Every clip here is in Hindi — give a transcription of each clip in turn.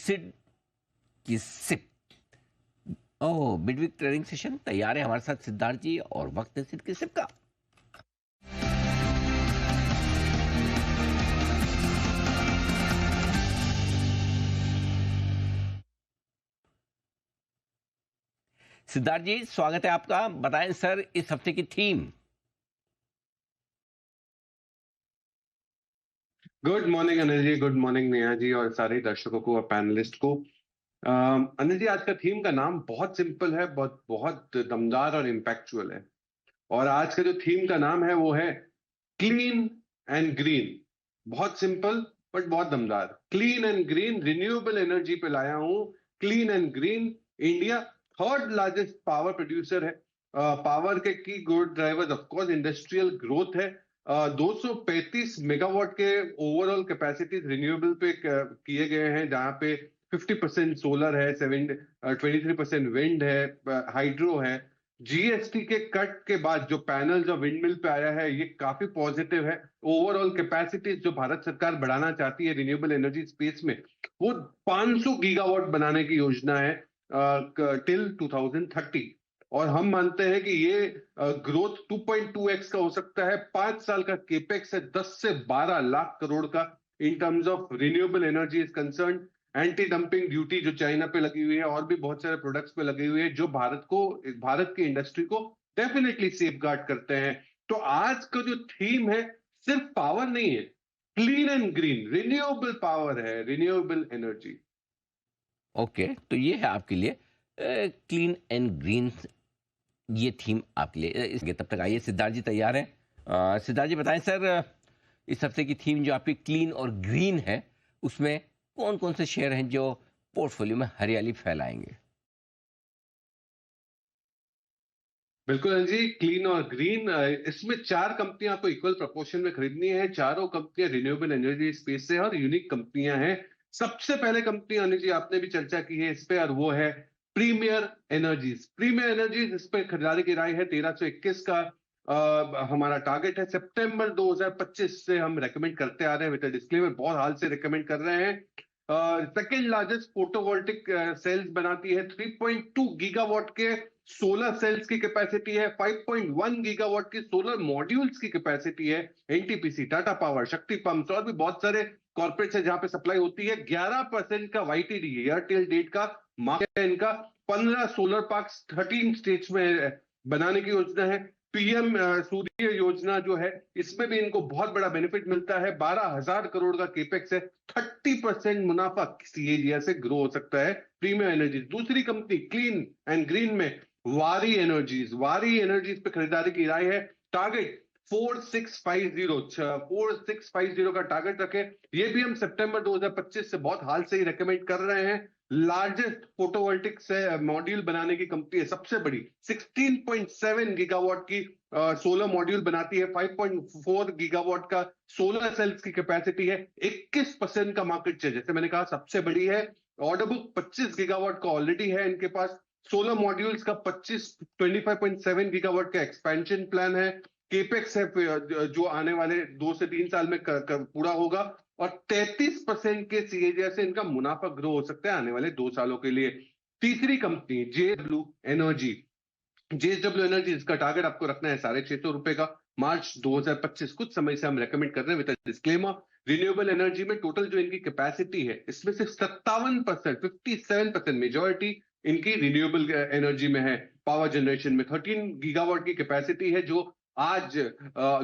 सिड की सिप। ओह, मिडवीक ट्रेनिंग सेशन तैयार है हमारे साथ सिद्धार्थ जी, और वक्त है सिड की सिप का। सिद्धार्थ जी, स्वागत है आपका। बताएं सर, इस हफ्ते की theme. Good morning Anil ji, good morning Neha ji और सारे दर्शकों को और पैनलिस्ट को। अनिल जी, आज का थीम का नाम बहुत सिंपल है, बहुत बहुत दमदार और इम्पैक्चुअल है। और आज का जो थीम का नाम है वो है क्लीन एंड ग्रीन। बहुत सिंपल बट बहुत दमदार। Clean and green, renewable energy पे लाया हूं। Clean and green, India third largest power producer है। पावर के की growth drivers of course industrial growth है। 235 मेगावाट के ओवरऑल कैपेसिटी रिन्यूएबल पे किए गए हैं, जहां पे 50% सोलर है, 23% विंड है, हाइड्रो है। जीएसटी के कट के बाद जो पैनल जो विंड मिल पे आया है, ये काफी पॉजिटिव है। ओवरऑल कैपेसिटी जो भारत सरकार बढ़ाना चाहती है रिन्यूएबल एनर्जी स्पेस में, वो 500 गीगावाट बनाने की योजना है टिल 2030। और हम मानते हैं कि ये ग्रोथ 2.2x का हो सकता है। 5 साल का केपेक्स है 10 से 12 लाख करोड़ का in terms of renewable energy is concern. Anti dumping duty जो चाइना पे लगी हुई है और भी बहुत सारे प्रोडक्ट्स पे लगी हुई है, जो भारत की इंडस्ट्री को डेफिनेटली सेफ गार्ड करते हैं। तो आज का जो थीम है सिर्फ पावर नहीं है, clean and green, renewable power है, रिन्यूएबल एनर्जी। ओके, तो ये है आपके लिए क्लीन एंड ग्रीन, ये थीम आपके लिए इसके। तब तक आइए, सिद्धार्थ जी तैयार हैं। सिद्धार्थ जी बताएं सर, इस हफ्ते की थीम जो आपकी क्लीन और ग्रीन है, उसमें कौन कौन से शेयर हैं जो पोर्टफोलियो में हरियाली फैलाएंगे? बिल्कुल अनिल जी, क्लीन और ग्रीन, इसमें 4 कंपनियां आपको इक्वल प्रोपोर्शन में खरीदनी है। चारों कंपनियां रिन्यूएबल एनर्जी स्पेस से और यूनिक कंपनियां हैं। सबसे पहले कंपनी अनिल जी आपने भी चर्चा की है इस पे, और वो है प्रीमियर एनर्जीज। प्रीमियर एनर्जीज, इस पे खरीदारी की राय है 1321 का। हमारा टारगेट है सितंबर 2025 से हम रेकमेंड करते आ रहे हैं विद डिस्क्लेमर, बहुत हाल से रेकमेंड कर रहे हैं। सेकेंड लार्जेस्ट फोटोवोल्टिक सेल्स बनाती है। 3.2 गीगावाट के सोलर सेल्स की कैपेसिटी है। 5.1 गीगावाट की सोलर मॉड्यूल्स की कैपेसिटी है। एनटीपीसी, टाटा पावर, शक्ति पंप्स और भी बहुत सारे कॉर्पोरेट्स है जहां पे सप्लाई होती है। 11% का वाईटीडी एयरटेल डेट का मार्केट है इनका। 15 सोलर पार्क्स 13 स्टेट्स में बनाने की योजना है। पीएम सूर्य योजना जो है, इसमें भी इनको बहुत बड़ा बेनिफिट मिलता है। 12,000 करोड़ का केपेक्स है। 30% मुनाफा सीएजीआर से ग्रो हो सकता है। Premium energy. दूसरी कंपनी क्लीन एंड ग्रीन में वारी एनर्जीज। वारी एनर्जीज पे खरीदारी की राय है। टारगेट 4650 का टारगेट रखे। ये भी हम सितंबर 2025 से बहुत हाल से ही रेकमेंड कर रहे हैं। लार्जेस्ट फोटोवोल्टिक से मॉड्यूल बनाने की कंपनी है, सबसे बड़ी। 16.7 गीगावाट की सोलर मॉड्यूल बनाती है। 5.4 गीगावाट का सोलर सेल्स की कैपेसिटी है। 21% का मार्केट शेयर, जैसे मैंने कहा सबसे बड़ी है। ऑर्डर बुक 25 गीगावाट का ऑलरेडी है इनके पास। सोलर मॉड्यूल्स का 25.7 गीगावाट का एक्सपेंशन प्लान है। केपेक्स है जो आने वाले 2 से 3 साल में पूरा होगा। और 33% के सीएजीआर से इनका मुनाफा ग्रो हो सकता है आने वाले 2 सालों के लिए। तीसरी company JW energy. JSW energy, इसका टारगेट आपको रखना है ₹650 का। मार्च 2025, कुछ समय से हम रेकमेंड कर रहे हैं विद डिस्क्लेमर। रिन्यूएबल एनर्जी में टोटल जो इनकी कैपेसिटी है, इसमें से 57%, 57% मेजॉरिटी इनकी रिन्यूएबल एनर्जी में है। पावर जनरेशन में 13 गीगावाट की कैपेसिटी है, जो आज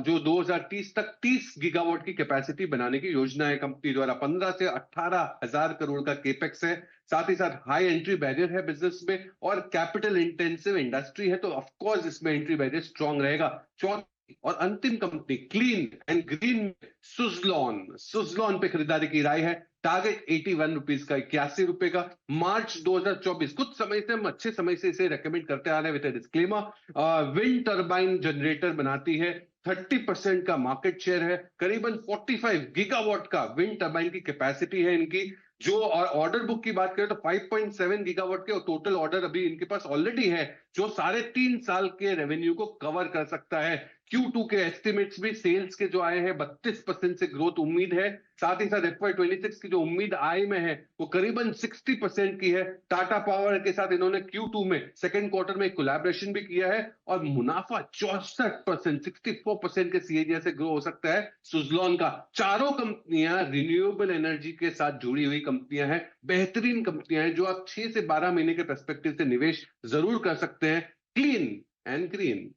जो 2030 तक 30 गीगावाट की कैपेसिटी बनाने की योजना है कंपनी द्वारा। 15 से 18,000 करोड़ का केपेक्स है। साथ ही साथ हाई एंट्री बैरियर है बिजनेस में, और कैपिटल इंटेंसिव इंडस्ट्री है, तो ऑफ कोर्स इसमें एंट्री बैरियर स्ट्रांग रहेगा। चौथी और अंतिम company clean and green, Suzlon. Suzlon पे खरीदारी की राय है। टारगेट ₹81 का, ₹81 का। मार्च 2024, कुछ समय से हम अच्छे समय से इसे रेकमेंड करते आ रहे हैं with disclaimer. Wind turbine generator बनाती है। 30% का मार्केट शेयर है। करीबन 45 गीगावाट का विंड टर्बाइन की कैपेसिटी है इनकी। जो ऑर्डर बुक की बात करें तो 5.7 गीगावाट के टोटल ऑर्डर अभी इनके पास ऑलरेडी है, जो 3.5 साल के रेवेन्यू को कवर कर सकता है। Q2 के एस्टिमेट्स भी सेल्स के जो आए हैं 32% से ग्रोथ उम्मीद है। साथ ही साथ FY26 की जो उम्मीद आय में है वो करीबन 60% की है। टाटा पावर के साथ इन्होंने Q2 में सेकंड क्वार्टर में कोलैबोरेशन भी किया है और मुनाफा 64% के CAGR से ग्रो हो सकता है। सुजलॉन का चारों कंपनियां रिन्यूएबल एनर्जी के साथ जुड़ी हुई कंपनियां हैं, बेहतरीन कंपनियां हैं जो आप 6 से 12 महीने के पर्सपेक्टिव से निवेश जरूर कर सकते हैं। Clean and green.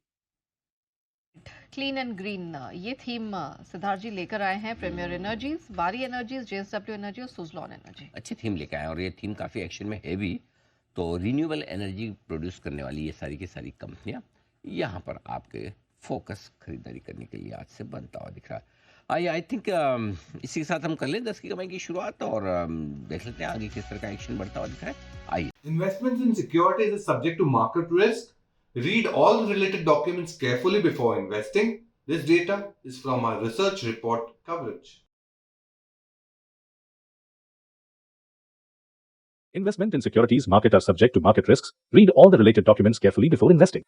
Clean and green ये थीम सिद्धार्थ जी लेकर आए हैं। प्रीमियर एनर्जीज, वारी एनर्जीज, JSW एनर्जी और सुजलॉन एनर्जी। अच्छी थीम लेके आए हैं और ये थीम काफ़ी एक्शन में है भी। तो रिन्यूएबल एनर्जी प्रोड्यूस करने वाली ये सारी की सारी कंपनियां यहाँ पर आपके फोकस खरीदारी करने के लिए आज से बनता हुआ दिख रहा है। आई थिंक इसी के साथ हम कर लें 10 की कमाई की शुरुआत और देख लेते हैं आगे किस तरह का एक्शन बढ़ता हुआ दिख रहा है। आइए। Investments in securities is subject to market risk. Read all the related documents carefully before investing. This data is from our research report coverage. Investment in securities market are subject to market risks. Read all the related documents carefully before investing.